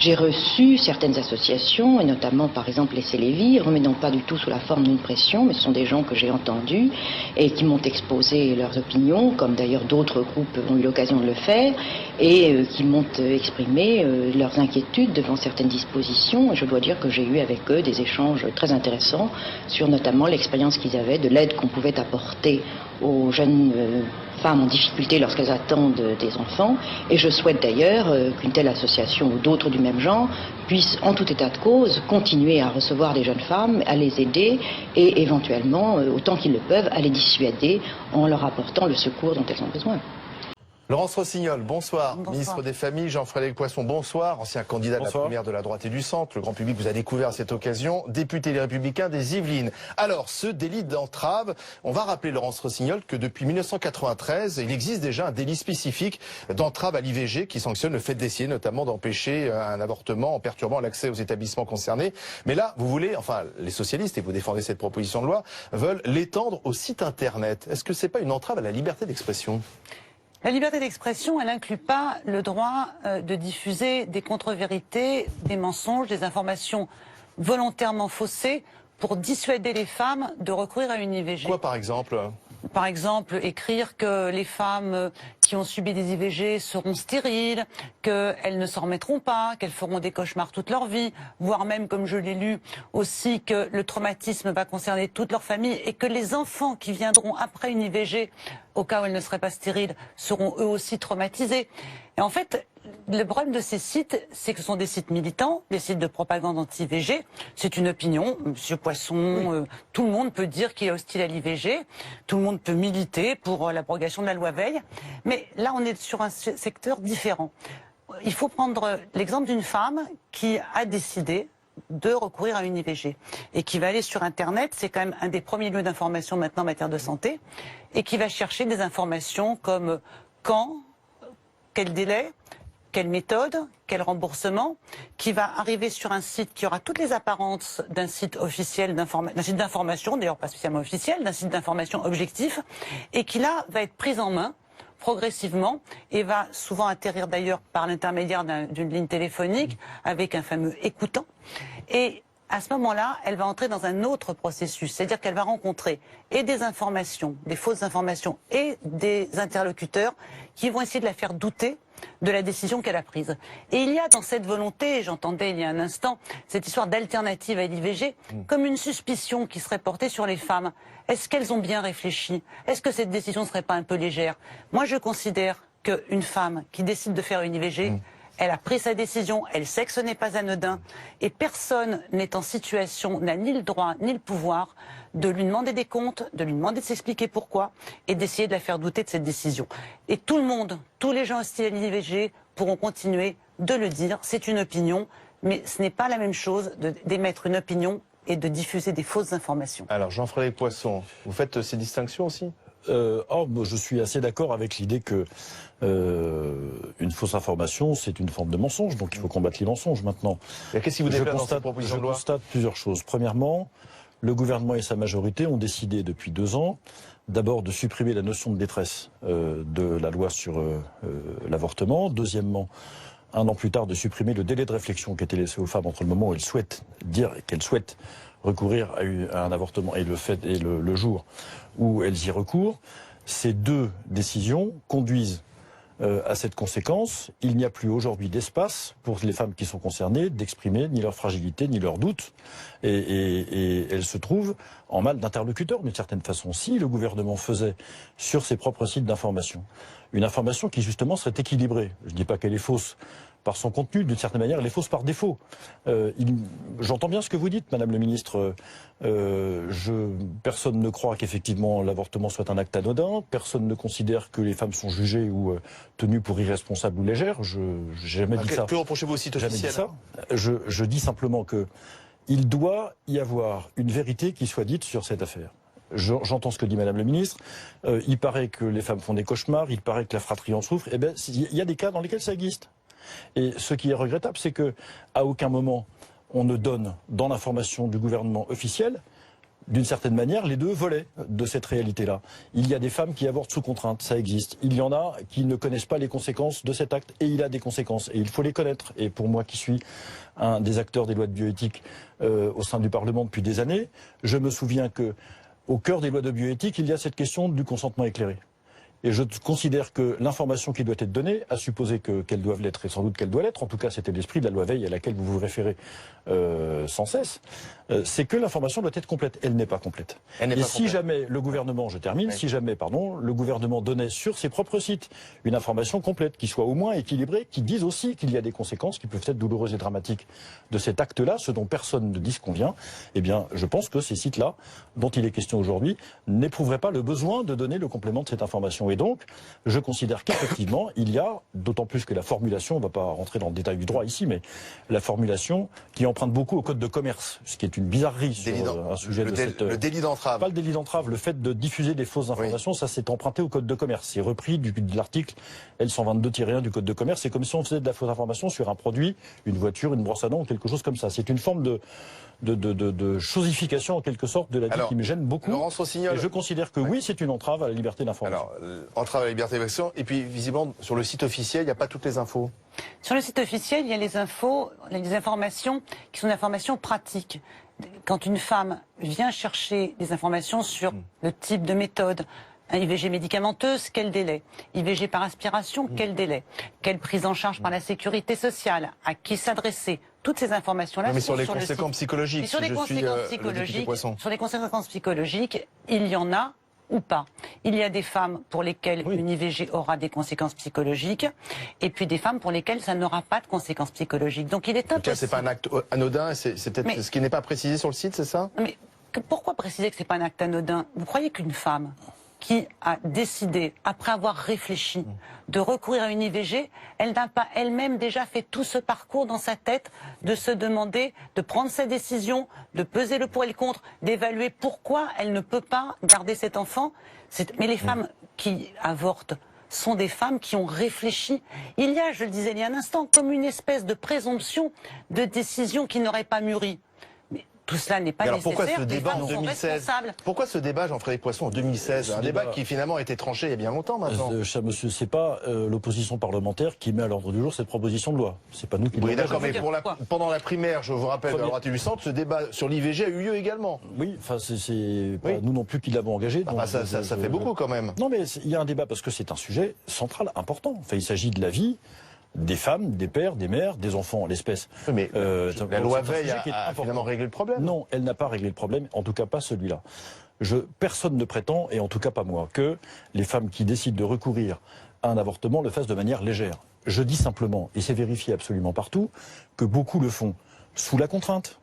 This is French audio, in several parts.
j'ai reçu certaines associations, et notamment par exemple les Célévis, remettant pas du tout sous la forme d'une pression, mais ce sont des gens que j'ai entendus et qui m'ont exposé leurs opinions, comme d'ailleurs d'autres groupes ont eu l'occasion de le faire, et qui m'ont exprimé leurs inquiétudes devant certaines dispositions. Et je dois dire que j'ai eu avec eux des échanges très intéressants sur notamment l'expérience qu'ils avaient de l'aide qu'on pouvait apporter aux jeunes femmes en difficulté lorsqu'elles attendent des enfants. Et je souhaite d'ailleurs qu'une telle association ou d'autres du même genre puissent, en tout état de cause, continuer à recevoir les jeunes femmes, à les aider et éventuellement, autant qu'ils le peuvent, à les dissuader en leur apportant le secours dont elles ont besoin. Laurence Rossignol, bonsoir. Bonsoir. Ministre des Familles, Jean-Frédéric Poisson, bonsoir. Ancien candidat de la primaire de la droite et du centre. Le grand public vous a découvert à cette occasion. Député Les Républicains des Yvelines. Alors, ce délit d'entrave, on va rappeler, Laurence Rossignol, que depuis 1993, il existe déjà un délit spécifique d'entrave à l'IVG qui sanctionne le fait d'essayer notamment d'empêcher un avortement en perturbant l'accès aux établissements concernés. Mais là, vous voulez, enfin, les socialistes, et vous défendez cette proposition de loi, veulent l'étendre au site internet. Est-ce que c'est pas une entrave à la liberté d'expression ? La liberté d'expression, elle n'inclut pas le droit de diffuser des contre-vérités, des mensonges, des informations volontairement faussées pour dissuader les femmes de recourir à une IVG. Quoi par exemple ? Par exemple, écrire que les femmes qui ont subi des IVG seront stériles, qu'elles ne s'en remettront pas, qu'elles feront des cauchemars toute leur vie, voire même, comme je l'ai lu, aussi que le traumatisme va concerner toute leur famille et que les enfants qui viendront après une IVG, au cas où elles ne seraient pas stériles, seront eux aussi traumatisés. Et en fait, le problème de ces sites, c'est que ce sont des sites militants, des sites de propagande anti-IVG. C'est une opinion. Monsieur Poisson, tout le monde peut dire qu'il est hostile à l'IVG. Tout le monde peut militer pour l'abrogation de la loi Veil. Mais là, on est sur un secteur différent. Il faut prendre l'exemple d'une femme qui a décidé de recourir à une IVG et qui va aller sur Internet, c'est quand même un des premiers lieux d'information maintenant en matière de santé, et qui va chercher des informations comme quand, quel délai, quelle méthode, quel remboursement, qui va arriver sur un site qui aura toutes les apparences d'un site officiel, d'un site d'information, d'ailleurs pas spécialement officiel, d'un site d'information objectif, et qui là va être prise en main progressivement et va souvent atterrir d'ailleurs par l'intermédiaire d'une ligne téléphonique avec un fameux écoutant. Et à ce moment-là, elle va entrer dans un autre processus, c'est-à-dire qu'elle va rencontrer et des informations, des fausses informations et des interlocuteurs qui vont essayer de la faire douter de la décision qu'elle a prise. Et il y a dans cette volonté, j'entendais il y a un instant, cette histoire d'alternative à l'IVG, comme une suspicion qui serait portée sur les femmes. Est-ce qu'elles ont bien réfléchi? Est-ce que cette décision ne serait pas un peu légère? Moi, je considère qu'une femme qui décide de faire une IVG, elle a pris sa décision, elle sait que ce n'est pas anodin, et personne n'est en situation, n'a ni le droit ni le pouvoir de lui demander des comptes, de lui demander de s'expliquer pourquoi, et d'essayer de la faire douter de cette décision. Et tout le monde, tous les gens hostiles à l'IVG pourront continuer de le dire, c'est une opinion, mais ce n'est pas la même chose d'émettre une opinion et de diffuser des fausses informations. Alors Jean-Frédéric Poisson, vous faites ces distinctions aussi ? Je suis assez d'accord avec l'idée que une fausse information, c'est une forme de mensonge, donc il faut combattre les mensonges maintenant. Qu'est-ce qui vous déplaît dans cette proposition de loi ? Je constate plusieurs choses. Premièrement, le gouvernement et sa majorité ont décidé depuis 2 ans, d'abord de supprimer la notion de détresse de la loi sur l'avortement. Deuxièmement, 1 an plus tard, de supprimer le délai de réflexion qui était laissé aux femmes entre le moment où elles souhaitent dire qu'elles souhaitent recourir à un avortement et le jour où elles y recourent. Ces 2 décisions conduisent à cette conséquence. Il n'y a plus aujourd'hui d'espace pour les femmes qui sont concernées d'exprimer ni leur fragilité ni leurs doutes. Et elles se trouvent en mal d'interlocuteur d'une certaine façon. Si le gouvernement faisait sur ses propres sites d'information une information qui justement serait équilibrée, je ne dis pas qu'elle est fausse par son contenu, d'une certaine manière, elle est fausse par défaut. J'entends bien ce que vous dites, Madame le Ministre. Personne ne croit qu'effectivement l'avortement soit un acte anodin. Personne ne considère que les femmes sont jugées ou tenues pour irresponsables ou légères. Je n'ai jamais dit ça. Que reprochez-vous au site officiel ? Je dis simplement que il doit y avoir une vérité qui soit dite sur cette affaire. J'entends ce que dit Madame le Ministre. Il paraît que les femmes font des cauchemars. Il paraît que la fratrie en souffre. Eh bien, il y a des cas dans lesquels ça existe. Et ce qui est regrettable, c'est que à aucun moment on ne donne dans l'information du gouvernement officiel d'une certaine manière, les deux volaient de cette réalité-là. Il y a des femmes qui avortent sous contrainte, ça existe. Il y en a qui ne connaissent pas les conséquences de cet acte, et il a des conséquences, et il faut les connaître. Et pour moi qui suis un des acteurs des lois de bioéthique au sein du Parlement depuis des années, je me souviens que au cœur des lois de bioéthique, il y a cette question du consentement éclairé. Et je considère que l'information qui doit être donnée, à supposer qu'elle doive l'être, et sans doute qu'elle doit l'être, en tout cas c'était l'esprit de la loi Veil à laquelle vous vous référez sans cesse, c'est que l'information doit être complète. Elle n'est pas complète. Et si jamais le gouvernement, je termine, si jamais, le gouvernement donnait sur ses propres sites une information complète, qui soit au moins équilibrée, qui dise aussi qu'il y a des conséquences qui peuvent être douloureuses et dramatiques de cet acte-là, ce dont personne ne dit ce qu'on vient, eh bien je pense que ces sites-là, dont il est question aujourd'hui, n'éprouveraient pas le besoin de donner le complément de cette information. Et donc, je considère qu'effectivement, il y a, d'autant plus que la formulation, on ne va pas rentrer dans le détail du droit ici, mais la formulation qui emprunte beaucoup au code de commerce, ce qui est une bizarrerie sur un sujet de cette... Le délit d'entrave. Pas le délit d'entrave, le fait de diffuser des fausses informations, ça c'est emprunté au code de commerce. C'est repris de l'article L122-1 du code de commerce. C'est comme si on faisait de la fausse information sur un produit, une voiture, une brosse à dents ou quelque chose comme ça. C'est une forme de chosification en quelque sorte de la vie qui me gêne beaucoup. Laurence Rossignol. Et je considère que oui, c'est une entrave à la liberté d'information. Alors, entrave à la liberté d'information, et puis visiblement sur le site officiel, il n'y a pas toutes les infos. Sur le site officiel, il y a les informations qui sont des informations pratiques. Quand une femme vient chercher des informations sur le type de méthode, IVG médicamenteuse, quel délai? IVG par aspiration, quel délai? Quelle prise en charge par la sécurité sociale? À qui s'adresser? Toutes ces informations-là mais sont sur les conséquences psychologiques. Et sur les conséquences psychologiques, il y en a ou pas. Il y a des femmes pour lesquelles une IVG aura des conséquences psychologiques, et puis des femmes pour lesquelles ça n'aura pas de conséquences psychologiques. Donc il est impossible. C'est pas un acte anodin, c'est peut-être ce qui n'est pas précisé sur le site, c'est ça? Mais pourquoi préciser que c'est pas un acte anodin? Vous croyez qu'une femme qui a décidé, après avoir réfléchi, de recourir à une IVG, elle n'a pas elle-même déjà fait tout ce parcours dans sa tête, de se demander, de prendre sa décision, de peser le pour et le contre, d'évaluer pourquoi elle ne peut pas garder cet enfant? Mais les femmes qui avortent sont des femmes qui ont réfléchi. Il y a, je le disais il y a un instant, comme une espèce de présomption de décision qui n'aurait pas mûri. Tout cela n'est pas nécessaire. Pourquoi ce débat en 2016? Pourquoi ce débat, Jean-Frédéric Poisson, en 2016? Un débat qui finalement a été tranché il y a bien longtemps maintenant. Monsieur, c'est pas l'opposition parlementaire qui met à l'ordre du jour cette proposition de loi. C'est pas nous qui. Oui, d'accord, mais pendant la primaire, je vous rappelle, de la droite et du centre, ce débat sur l'IVG a eu lieu également. Oui, enfin c'est pas nous non plus qui l'avons engagé. Ça fait beaucoup quand même. Non, mais il y a un débat parce que c'est un sujet central, important. Enfin, il s'agit de la vie des femmes, des pères, des mères, des enfants en l'espèce. Mais la loi Veil a finalement réglé le problème. Non, elle n'a pas réglé le problème, en tout cas pas celui-là. Personne ne prétend, et en tout cas pas moi, que les femmes qui décident de recourir à un avortement le fassent de manière légère. Je dis simplement, et c'est vérifié absolument partout, que beaucoup le font sous la contrainte.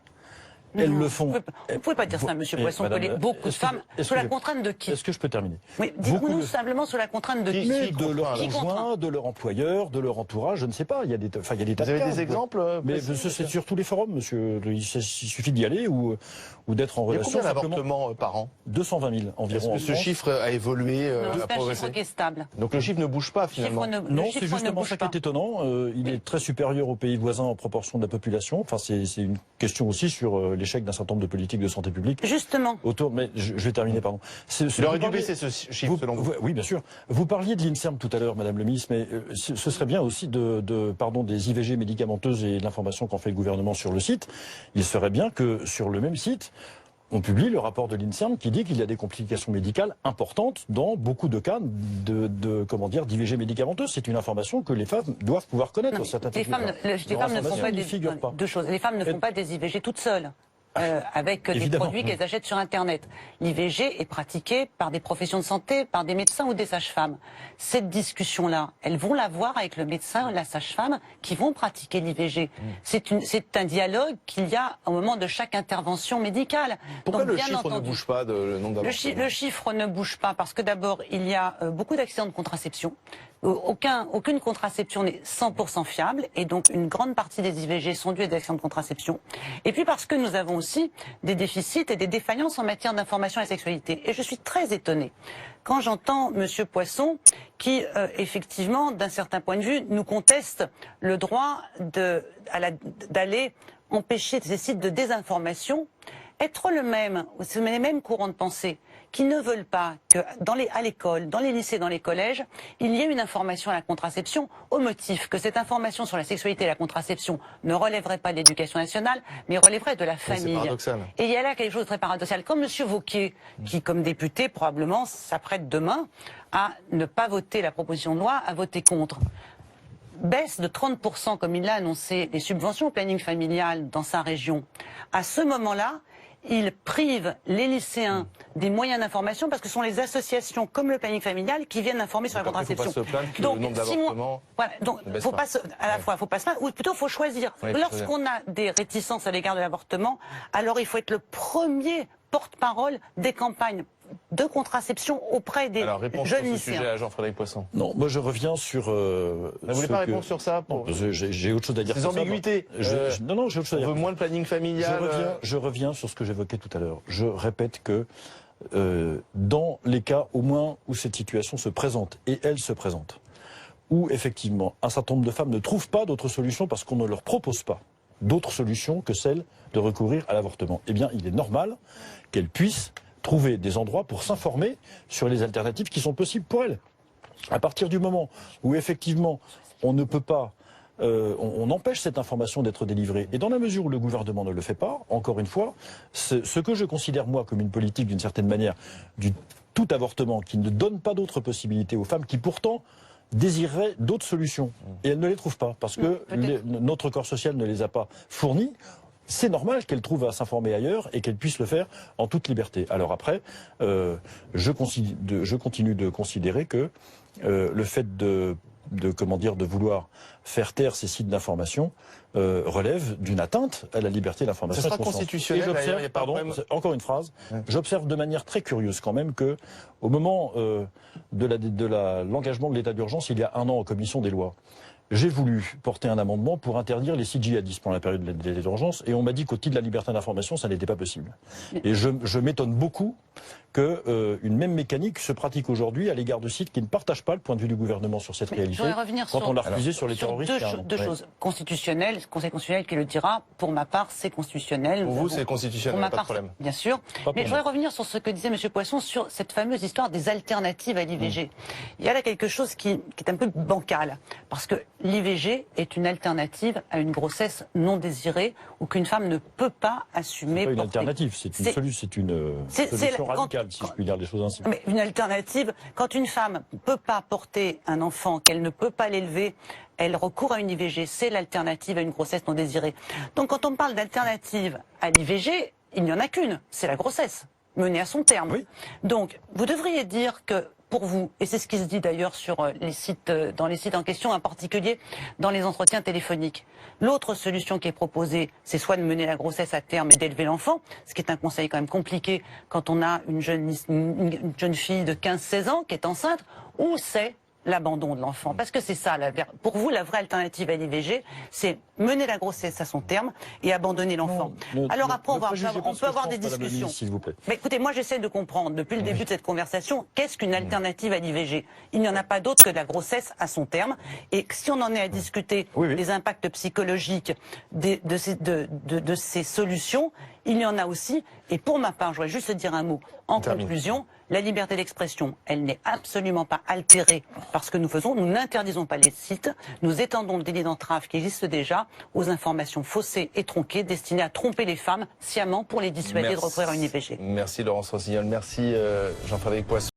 Elles le font. Vous ne pouvez pas dire ça, Monsieur Poisson, que beaucoup de femmes, sous la contrainte de qui? Est-ce que je peux terminer? Oui, dites-nous simplement sous la contrainte de qui? De leur conjoint, de leur employeur, de leur entourage, je ne sais pas. Il y a des tas de cas. Vous avez des exemples? Mais c'est sur tous les forums, monsieur. Il suffit d'y aller ou d'être en relation. Il y a combien d'avortements par an? 220 000 environ. Est-ce que ce chiffre a évolué, a progressé? C'est un chiffre qui est stable. Donc le chiffre ne bouge pas finalement? Non, c'est justement ça qui est étonnant. Il est très supérieur aux pays voisins en proportion de la population. Enfin, c'est une question aussi sur l'échec d'un certain nombre de politiques de santé publique. Justement. Mais je vais terminer, pardon. Il aurait dû baisser ce chiffre selon vous? Oui, bien sûr. Vous parliez de l'INSERM tout à l'heure, Madame le Ministre, mais ce serait bien aussi des IVG médicamenteuses et de l'information qu'en fait le gouvernement sur le site. Il serait bien que sur le même site, on publie le rapport de l'INSERM qui dit qu'il y a des complications médicales importantes dans beaucoup de cas d'IVG médicamenteuse. C'est une information que les femmes doivent pouvoir connaître. Les femmes ne font pas deux choses. Les femmes ne font pas des IVG toutes seules. Avec des produits qu'elles achètent sur Internet. L'IVG est pratiquée par des professions de santé, par des médecins ou des sages-femmes. Cette discussion-là, elles vont l'avoir avec le médecin, la sage-femme, qui vont pratiquer l'IVG. C'est un dialogue qu'il y a au moment de chaque intervention médicale. Pourquoi le chiffre ne bouge pas, le nombre d'avortements? Le chiffre ne bouge pas parce que d'abord, il y a beaucoup d'accidents de contraception. Aucune contraception n'est 100% fiable et donc une grande partie des IVG sont dues à des accidents de contraception. Et puis parce que nous avons aussi des déficits et des défaillances en matière d'information à la sexualité. Et je suis très étonnée quand j'entends Monsieur Poisson qui, effectivement, d'un certain point de vue, nous conteste le droit d'aller empêcher ces sites de désinformation. être le même, c'est les mêmes courants de pensée qui ne veulent pas que à l'école, dans les lycées, dans les collèges, il y ait une information à la contraception au motif que cette information sur la sexualité et la contraception ne relèverait pas de l'éducation nationale, mais relèverait de la famille. C'est paradoxal. Et il y a là quelque chose de très paradoxal. Comme M. Wauquiez, qui comme député probablement s'apprête demain à ne pas voter la proposition de loi, à voter contre. Baisse de 30%, comme il l'a annoncé, les subventions au planning familial dans sa région. À ce moment-là, il prive les lycéens des moyens d'information parce que ce sont les associations comme le planning familial qui viennent informer sur la contraception. Il ne faut pas se plaindre que donc, le nombre d'avortements voilà, donc faut pas à la fois, faut pas se plaindre, ou plutôt faut choisir. Oui, lorsqu'on a des réticences à l'égard de l'avortement, alors il faut être le premier porte-parole des campagnes de contraception auprès des Alors, réponse jeunes sur ce lycéens. sujet à Jean-Frédéric Poisson. Non, moi je reviens sur... Vous ne voulez pas répondre sur ça pour... J'ai autre chose à dire. Ces ambiguïtés. Non, j'ai autre chose à dire. On veut moins de planning familial. Je reviens sur ce que j'évoquais tout à l'heure. Je répète que dans les cas au moins où cette situation se présente, et elle se présente, où effectivement un certain nombre de femmes ne trouvent pas d'autres solutions parce qu'on ne leur propose pas d'autres solutions que celle de recourir à l'avortement, eh bien il est normal qu'elles puissent trouver des endroits pour s'informer sur les alternatives qui sont possibles pour elles. À partir du moment où effectivement on ne peut pas, on empêche cette information d'être délivrée, et dans la mesure où le gouvernement ne le fait pas, encore une fois, ce que je considère moi comme une politique d'une certaine manière du tout avortement qui ne donne pas d'autres possibilités aux femmes qui pourtant désireraient d'autres solutions, et elles ne les trouvent pas parce que notre corps social ne les a pas fournies. C'est normal qu'elles trouvent à s'informer ailleurs et qu'elles puissent le faire en toute liberté. Alors après, je continue de considérer que le fait de vouloir faire taire ces sites d'information relève d'une atteinte à la liberté d'information. Ce sera constitutionnel. J'observe, encore une phrase, j'observe de manière très curieuse quand même que au moment de l'engagement de l'état d'urgence, il y a 1 an en commission des lois, j'ai voulu porter un amendement pour interdire les sites djihadistes pendant la période de l'état d'urgence, et on m'a dit qu'au titre de la liberté d'information, ça n'était pas possible. Et je m'étonne beaucoup qu'une même mécanique se pratique aujourd'hui à l'égard de sites qui ne partagent pas le point de vue du gouvernement sur cette réalité, quand on l'a refusé sur les terroristes. Deux choses constitutionnelles, le Conseil constitutionnel qui le dira, pour ma part c'est constitutionnel. Pour vous c'est constitutionnel, pas de problème. Bien sûr, mais je voudrais revenir sur ce que disait M. Poisson sur cette fameuse histoire des alternatives à l'IVG. Il y a là quelque chose qui est un peu bancal, parce que l'IVG est une alternative à une grossesse non désirée ou qu'une femme ne peut pas assumer. C'est pas une alternative, c'est une solution radicale, si je puis dire les choses ainsi. Mais une alternative, quand une femme ne peut pas porter un enfant, qu'elle ne peut pas l'élever, elle recourt à une IVG, c'est l'alternative à une grossesse non désirée. Donc quand on parle d'alternative à l'IVG, il n'y en a qu'une, c'est la grossesse, menée à son terme. Oui. Donc vous devriez dire que pour vous, et c'est ce qui se dit d'ailleurs sur les sites, dans les sites en question, en particulier dans les entretiens téléphoniques. L'autre solution qui est proposée, c'est soit de mener la grossesse à terme et d'élever l'enfant, ce qui est un conseil quand même compliqué quand on a une jeune fille de 15-16 ans qui est enceinte, ou c'est l'abandon de l'enfant. Parce que c'est ça, pour vous, la vraie alternative à l'IVG, c'est mener la grossesse à son terme et abandonner l'enfant. Alors après, on peut avoir des discussions. S'il vous plaît. Mais écoutez, moi j'essaie de comprendre, depuis le début de cette conversation, qu'est-ce qu'une alternative à l'IVG? Il n'y en a pas d'autre que la grossesse à son terme. Et si on en est à discuter des impacts psychologiques de ces solutions, il y en a aussi, et pour ma part, je voudrais juste dire un mot en conclusion, la liberté d'expression, elle n'est absolument pas altérée par ce que nous faisons. Nous n'interdisons pas les sites, nous étendons le délit d'entrave qui existe déjà aux informations faussées et tronquées destinées à tromper les femmes sciemment pour les dissuader de recourir à une IVG. Merci Laurence Rossignol, merci Jean-Frédéric Poisson.